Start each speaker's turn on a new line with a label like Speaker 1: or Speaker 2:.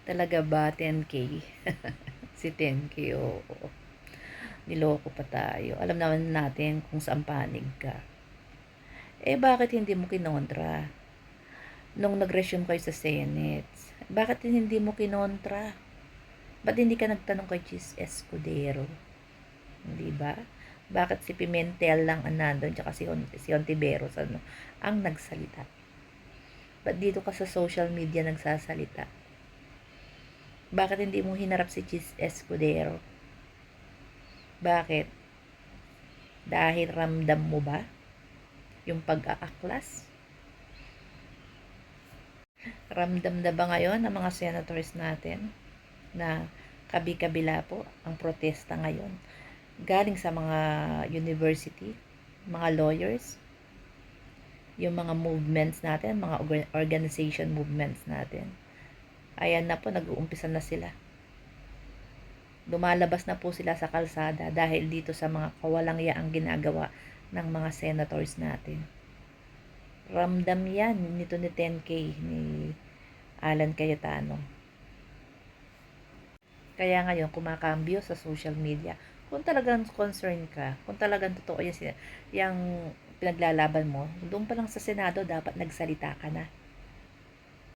Speaker 1: Talaga ba 10K? Si 10K, oo. Niloko pa tayo. Alam naman natin kung saan panig ka. Bakit hindi mo kinontra? Nung nag-resume kayo sa Senate, bakit hindi mo kinontra? Ba't hindi ka nagtanong kay Chis Escudero? Di ba? Bakit si Pimentel lang ang nandun, tsaka si Ontiveros ang nagsalita? Ba't dito ka sa social media nagsasalita? Bakit hindi mo hinarap si Chis Escudero? Bakit? Dahil ramdam mo ba yung pag-aaklas? Ramdam na ba ngayon ng mga senators natin na kabi-kabila po ang protesta ngayon? Galing sa mga university, mga lawyers, yung mga movements natin, mga organization movements natin. Ayan na po, nag-uumpisa na sila. Lumalabas na po sila sa kalsada dahil dito sa mga kawalang yaang ginagawa ng mga senators natin. Ramdam yan nito ni 10K, ni Alan Cayetano. Kaya ngayon, kumakambyo sa social media. Kung talagang concern ka, kung talagang totoo yung pinaglalaban mo, doon pa lang sa Senado, dapat nagsalita ka na.